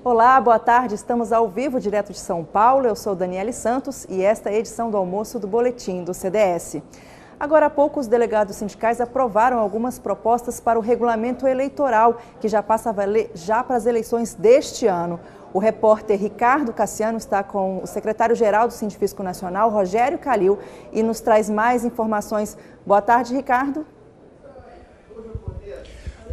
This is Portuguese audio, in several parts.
Olá, boa tarde. Estamos ao vivo, direto de São Paulo. Eu sou Daniele Santos e esta é a edição do almoço do Boletim do CDS. Agora há pouco, os delegados sindicais aprovaram algumas propostas para o regulamento eleitoral, que já passa a valer já para as eleições deste ano. O repórter Ricardo Cassiano está com o secretário-geral do Sindifisco Nacional, Rogério Calil, e nos traz mais informações. Boa tarde, Ricardo.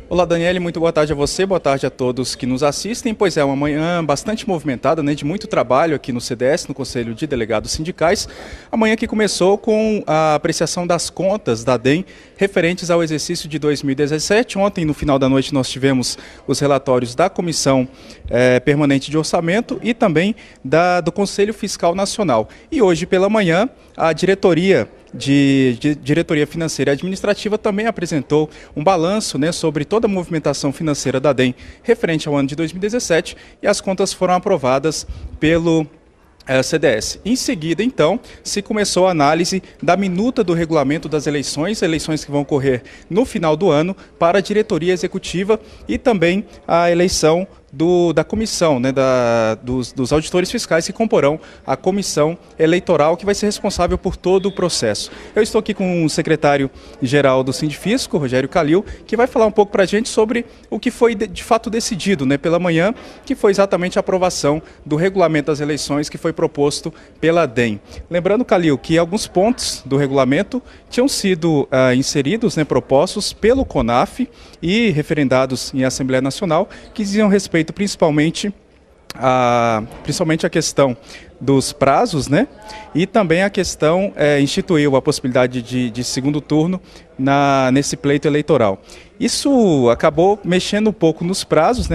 Olá, Daniele, muito boa tarde a você, boa tarde a todos que nos assistem. Pois é, uma manhã bastante movimentada, de muito trabalho aqui no CDS, no Conselho de Delegados Sindicais. Amanhã que começou com a apreciação das contas da DEM referentes ao exercício de 2017. Ontem, no final da noite, nós tivemos os relatórios da Comissão Permanente de Orçamento e também do Conselho Fiscal Nacional. E hoje pela manhã, a Diretoria Financeira e Administrativa também apresentou um balanço sobre toda a movimentação financeira da DEM referente ao ano de 2017 e as contas foram aprovadas pelo CDS. Em seguida, então, se começou a análise da minuta do regulamento das eleições que vão ocorrer no final do ano para a diretoria executiva e também a eleição da comissão, dos auditores fiscais que comporão a comissão eleitoral que vai ser responsável por todo o processo. Eu estou aqui com o secretário-geral do Sindifisco, Rogério Calil, que vai falar um pouco para a gente sobre o que foi de fato decidido pela manhã, que foi exatamente a aprovação do regulamento das eleições que foi proposto pela DEM. Lembrando, Calil, que alguns pontos do regulamento tinham sido inseridos, propostos pelo CONAF e referendados em Assembleia Nacional, que diziam respeito principalmente a questão dos prazos, e também a questão instituiu a possibilidade de segundo turno nesse pleito eleitoral. Isso acabou mexendo um pouco nos prazos,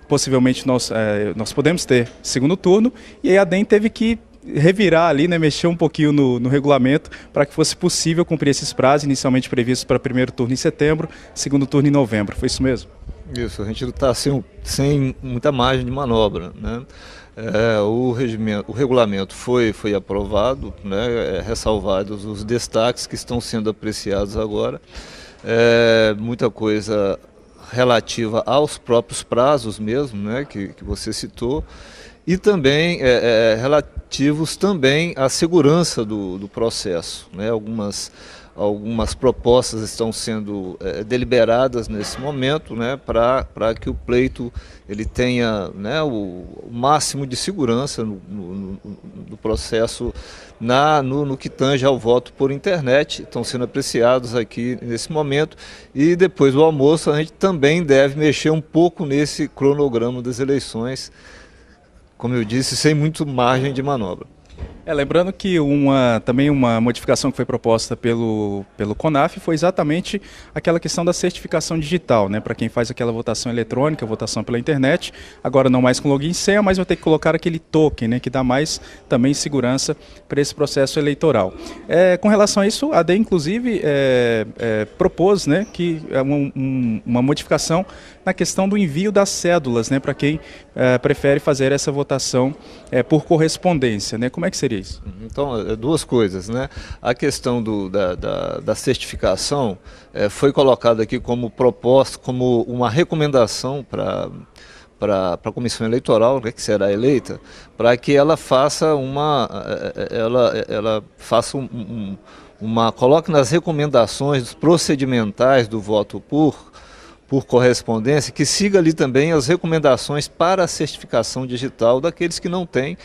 possivelmente nós podemos ter segundo turno, e aí a DEM teve que revirar ali, mexer um pouquinho no regulamento para que fosse possível cumprir esses prazos inicialmente previstos para primeiro turno em setembro, segundo turno em novembro. Foi isso mesmo? Isso, a gente está sem muita margem de manobra, O regulamento foi aprovado, ressalvados os destaques que estão sendo apreciados agora, muita coisa relativa aos próprios prazos mesmo, que você citou, e também relativos também à segurança do processo, Algumas propostas estão sendo deliberadas nesse momento, para que o pleito ele tenha o máximo de segurança no processo, no que tange ao voto por internet. Estão sendo apreciados aqui nesse momento e depois do almoço a gente também deve mexer um pouco nesse cronograma das eleições, como eu disse, sem muito margem de manobra. Lembrando que também uma modificação que foi proposta pelo CONAF foi exatamente aquela questão da certificação digital, para quem faz aquela votação eletrônica, votação pela internet, agora não mais com login e senha, mas vai ter que colocar aquele token, que dá mais também segurança para esse processo eleitoral. Com relação a isso, a DEM inclusive propôs que uma modificação na questão do envio das cédulas, para quem prefere fazer essa votação por correspondência. Como é que seria isso? Então, duas coisas, A questão da certificação foi colocada aqui como proposta, como uma recomendação para a comissão eleitoral, que será eleita, para que ela faça coloque nas recomendações procedimentais do voto por correspondência, que siga ali também as recomendações para a certificação digital daqueles que não têm,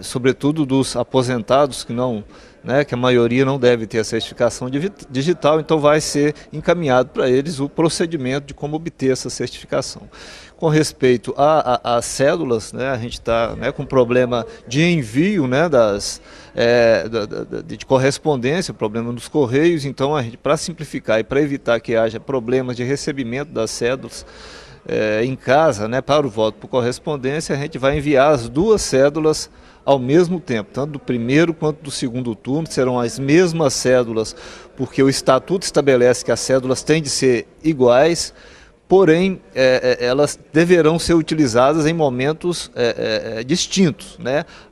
sobretudo dos aposentados que a maioria não deve ter a certificação digital, então vai ser encaminhado para eles o procedimento de como obter essa certificação. Com respeito às cédulas, a gente está com problema de envio de correspondência, problema dos correios, então para simplificar e para evitar que haja problemas de recebimento das cédulas em casa, para o voto por correspondência, a gente vai enviar as duas cédulas ao mesmo tempo, tanto do primeiro quanto do segundo turno, serão as mesmas cédulas, porque o Estatuto estabelece que as cédulas têm de ser iguais, porém elas deverão ser utilizadas em momentos distintos,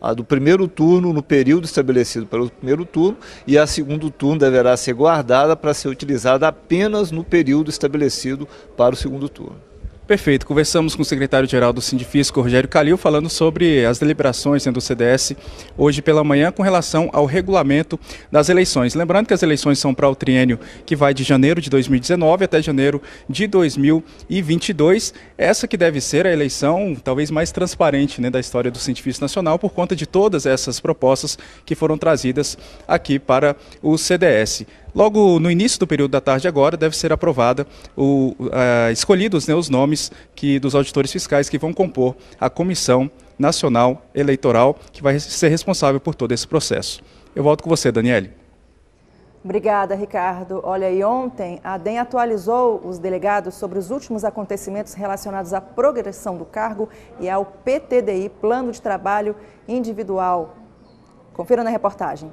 A do primeiro turno no período estabelecido pelo primeiro turno e a segundo turno deverá ser guardada para ser utilizada apenas no período estabelecido para o segundo turno. Perfeito. Conversamos com o secretário-geral do Sindifisco, Rogério Calil, falando sobre as deliberações do CDS hoje pela manhã com relação ao regulamento das eleições. Lembrando que as eleições são para o triênio que vai de janeiro de 2019 até janeiro de 2022. Essa que deve ser a eleição talvez mais transparente, né, da história do Sindifisco Nacional, por conta de todas essas propostas que foram trazidas aqui para o CDS. Logo no início do período da tarde agora deve ser aprovada, escolhidos, né, os nomes dos auditores fiscais que vão compor a Comissão Nacional Eleitoral, que vai ser responsável por todo esse processo. Eu volto com você, Daniele. Obrigada, Ricardo. Olha, e ontem a DEM atualizou os delegados sobre os últimos acontecimentos relacionados à progressão do cargo e ao PTDI, Plano de Trabalho Individual. Confira na reportagem.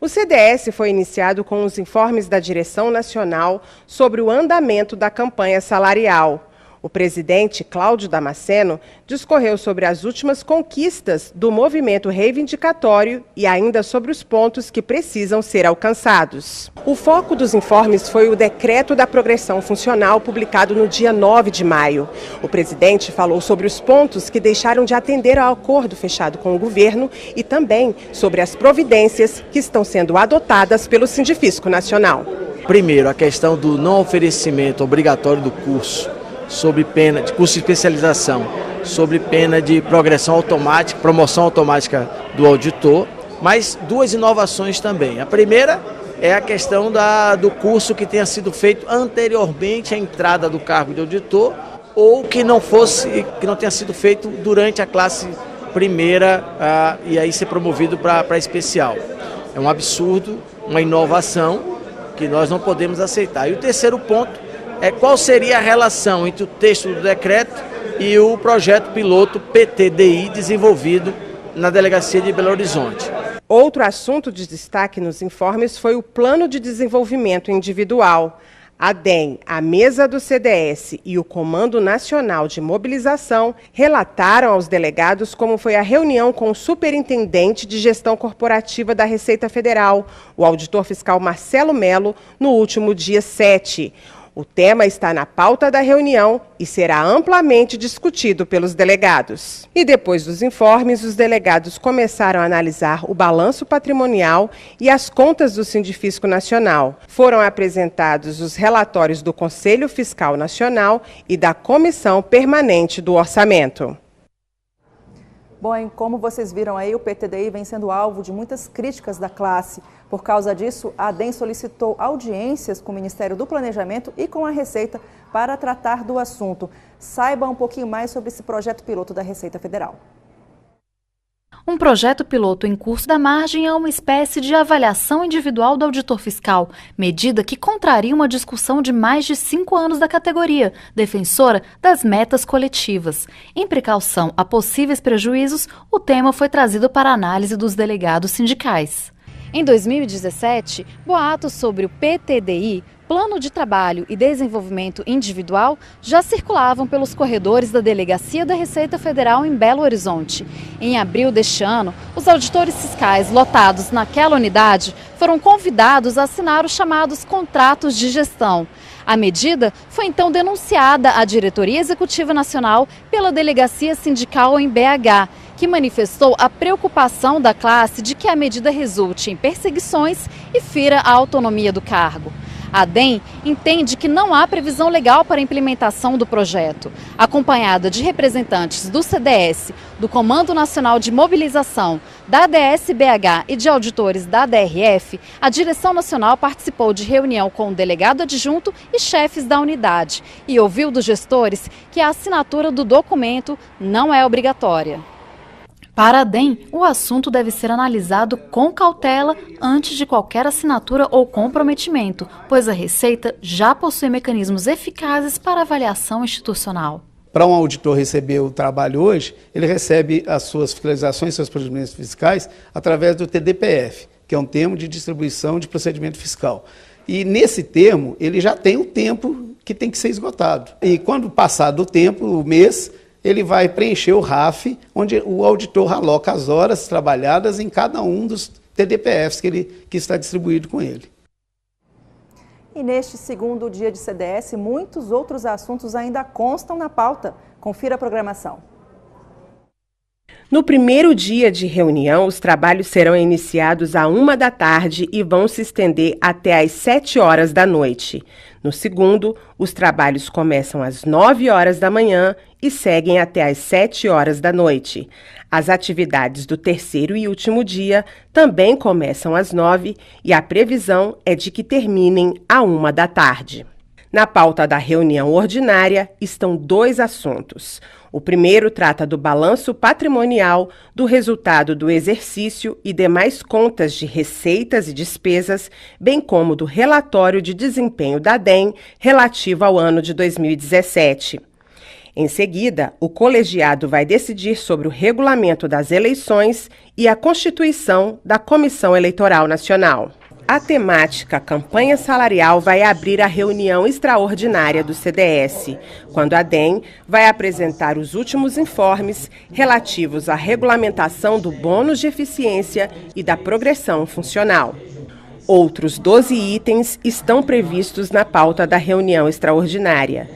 O CDS foi iniciado com os informes da Direção Nacional sobre o andamento da campanha salarial. O presidente, Cláudio Damasceno, discorreu sobre as últimas conquistas do movimento reivindicatório e ainda sobre os pontos que precisam ser alcançados. O foco dos informes foi o Decreto da Progressão Funcional, publicado no dia 9 de maio. O presidente falou sobre os pontos que deixaram de atender ao acordo fechado com o governo e também sobre as providências que estão sendo adotadas pelo Sindifisco Nacional. Primeiro, a questão do não oferecimento obrigatório do curso, sob pena de curso de especialização, sob pena de progressão automática, promoção automática do auditor, mas duas inovações também. A primeira é a questão do curso que tenha sido feito anteriormente à entrada do cargo de auditor ou que não tenha sido feito durante a classe primeira e aí ser promovido para especial. É um absurdo, uma inovação que nós não podemos aceitar. E o terceiro ponto é qual seria a relação entre o texto do decreto e o projeto piloto PTDI desenvolvido na Delegacia de Belo Horizonte. Outro assunto de destaque nos informes foi o Plano de Desenvolvimento Individual. A DEM, a mesa do CDS e o Comando Nacional de Mobilização relataram aos delegados como foi a reunião com o Superintendente de Gestão Corporativa da Receita Federal, o auditor fiscal Marcelo Melo, no último dia 7. O tema está na pauta da reunião e será amplamente discutido pelos delegados. E depois dos informes, os delegados começaram a analisar o balanço patrimonial e as contas do Sindifisco Nacional. Foram apresentados os relatórios do Conselho Fiscal Nacional e da Comissão Permanente do Orçamento. Bom, como vocês viram aí, o PTDI vem sendo alvo de muitas críticas da classe. Por causa disso, a DEM solicitou audiências com o Ministério do Planejamento e com a Receita para tratar do assunto. Saiba um pouquinho mais sobre esse projeto piloto da Receita Federal. Um projeto piloto em curso da margem é uma espécie de avaliação individual do auditor fiscal, medida que contraria uma discussão de mais de 5 anos da categoria, defensora das metas coletivas. Em precaução a possíveis prejuízos, o tema foi trazido para a análise dos delegados sindicais. Em 2017, boatos sobre o PTDI, Plano de Trabalho e Desenvolvimento Individual, já circulavam pelos corredores da Delegacia da Receita Federal em Belo Horizonte. Em abril deste ano, os auditores fiscais lotados naquela unidade foram convidados a assinar os chamados contratos de gestão. A medida foi então denunciada à Diretoria Executiva Nacional pela Delegacia Sindical em BH, que manifestou a preocupação da classe de que a medida resulte em perseguições e fira a autonomia do cargo. A DEM entende que não há previsão legal para a implementação do projeto. Acompanhada de representantes do CDS, do Comando Nacional de Mobilização, da ADS-BH e de auditores da DRF, a Direção Nacional participou de reunião com o delegado adjunto e chefes da unidade e ouviu dos gestores que a assinatura do documento não é obrigatória. Para a DEM, o assunto deve ser analisado com cautela antes de qualquer assinatura ou comprometimento, pois a Receita já possui mecanismos eficazes para avaliação institucional. Para um auditor receber o trabalho hoje, ele recebe as suas fiscalizações, seus procedimentos fiscais, através do TDPF, que é um termo de distribuição de procedimento fiscal. E nesse termo, ele já tem o tempo que tem que ser esgotado. E quando passar do tempo, o mês, ele vai preencher o RAF, onde o auditor aloca as horas trabalhadas em cada um dos TDPFs que está distribuído com ele. E neste segundo dia de CDS, muitos outros assuntos ainda constam na pauta. Confira a programação. No primeiro dia de reunião, os trabalhos serão iniciados à 1 da tarde e vão se estender até às 7 horas da noite. No segundo, os trabalhos começam às 9 horas da manhã e seguem até às 7 horas da noite. As atividades do terceiro e último dia também começam às 9 e a previsão é de que terminem à 1 da tarde. Na pauta da reunião ordinária estão 2 assuntos. O primeiro trata do balanço patrimonial, do resultado do exercício e demais contas de receitas e despesas, bem como do relatório de desempenho da DEM relativo ao ano de 2017. Em seguida, o colegiado vai decidir sobre o regulamento das eleições e a constituição da Comissão Eleitoral Nacional. A temática campanha salarial vai abrir a reunião extraordinária do CDS, quando a DEM vai apresentar os últimos informes relativos à regulamentação do bônus de eficiência e da progressão funcional. Outros 12 itens estão previstos na pauta da reunião extraordinária.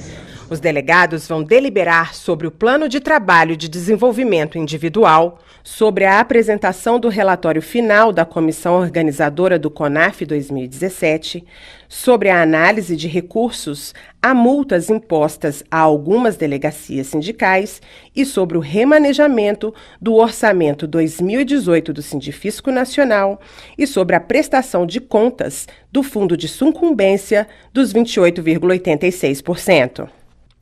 Os delegados vão deliberar sobre o plano de trabalho de desenvolvimento individual, sobre a apresentação do relatório final da comissão organizadora do CONAF 2017, sobre a análise de recursos a multas impostas a algumas delegacias sindicais e sobre o remanejamento do orçamento 2018 do Sindifisco Nacional e sobre a prestação de contas do fundo de sucumbência dos 28,86%.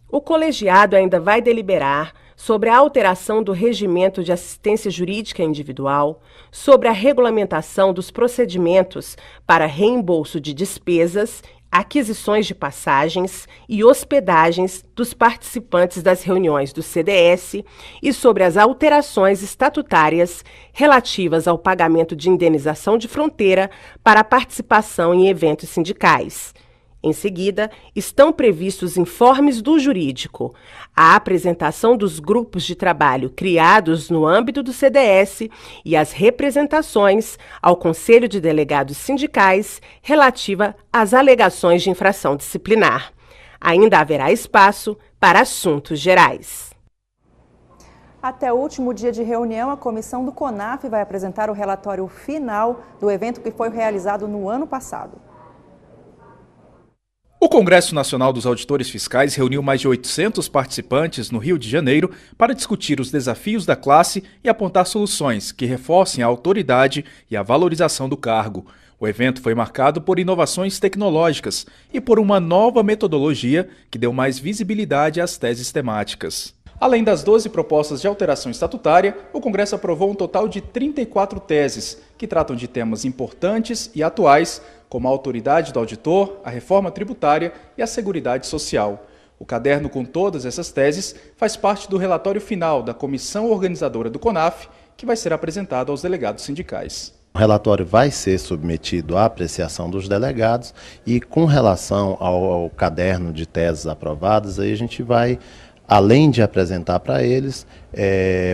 O colegiado ainda vai deliberar sobre a alteração do regimento de assistência jurídica individual, sobre a regulamentação dos procedimentos para reembolso de despesas, aquisições de passagens e hospedagens dos participantes das reuniões do CDS e sobre as alterações estatutárias relativas ao pagamento de indenização de fronteira para a participação em eventos sindicais. Em seguida, estão previstos informes do jurídico, a apresentação dos grupos de trabalho criados no âmbito do CDS e as representações ao Conselho de Delegados Sindicais relativa às alegações de infração disciplinar. Ainda haverá espaço para assuntos gerais. Até o último dia de reunião, a comissão do CONAF vai apresentar o relatório final do evento que foi realizado no ano passado. O Congresso Nacional dos Auditores Fiscais reuniu mais de 800 participantes no Rio de Janeiro para discutir os desafios da classe e apontar soluções que reforcem a autoridade e a valorização do cargo. O evento foi marcado por inovações tecnológicas e por uma nova metodologia que deu mais visibilidade às teses temáticas. Além das 12 propostas de alteração estatutária, o Congresso aprovou um total de 34 teses, que tratam de temas importantes e atuais, como a autoridade do auditor, a reforma tributária e a seguridade social. O caderno com todas essas teses faz parte do relatório final da comissão organizadora do CONAF, que vai ser apresentado aos delegados sindicais. O relatório vai ser submetido à apreciação dos delegados e, com relação ao caderno de teses aprovadas, aí a gente vai, além de apresentar para eles,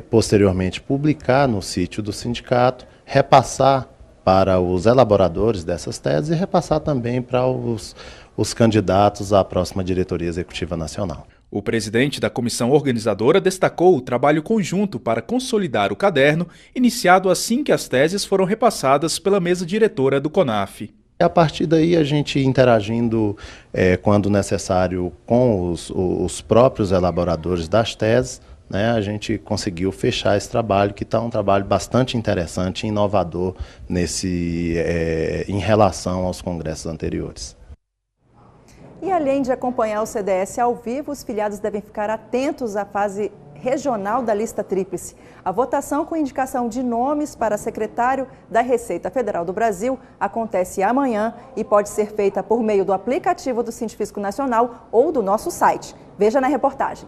posteriormente publicar no sítio do sindicato, repassar para os elaboradores dessas teses e repassar também para os candidatos à próxima diretoria executiva nacional. O presidente da comissão organizadora destacou o trabalho conjunto para consolidar o caderno, iniciado assim que as teses foram repassadas pela mesa diretora do CONAF. A partir daí, a gente interagindo, quando necessário, com os próprios elaboradores das teses, né, a gente conseguiu fechar esse trabalho, que está um trabalho bastante interessante e inovador em relação aos congressos anteriores. E além de acompanhar o CDS ao vivo, os filiados devem ficar atentos à fase regional da lista tríplice. A votação com indicação de nomes para secretário da Receita Federal do Brasil acontece amanhã e pode ser feita por meio do aplicativo do Sindifisco Nacional ou do nosso site. Veja na reportagem.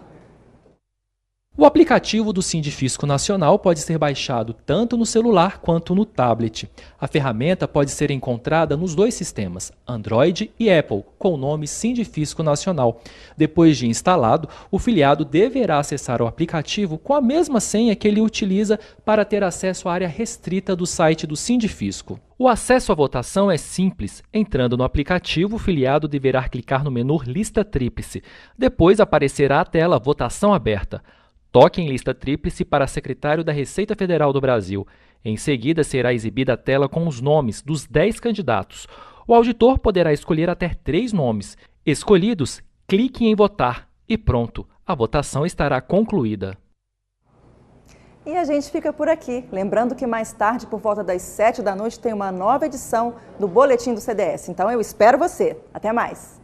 O aplicativo do Sindifisco Nacional pode ser baixado tanto no celular quanto no tablet. A ferramenta pode ser encontrada nos dois sistemas, Android e Apple, com o nome Sindifisco Nacional. Depois de instalado, o filiado deverá acessar o aplicativo com a mesma senha que ele utiliza para ter acesso à área restrita do site do Sindifisco. O acesso à votação é simples. Entrando no aplicativo, o filiado deverá clicar no menu Lista Tríplice. Depois aparecerá a tela Votação Aberta. Toque em lista tríplice para secretário da Receita Federal do Brasil. Em seguida, será exibida a tela com os nomes dos 10 candidatos. O auditor poderá escolher até 3 nomes. Escolhidos, clique em votar e pronto, a votação estará concluída. E a gente fica por aqui. Lembrando que mais tarde, por volta das 7 da noite, tem uma nova edição do Boletim do CDS. Então eu espero você. Até mais!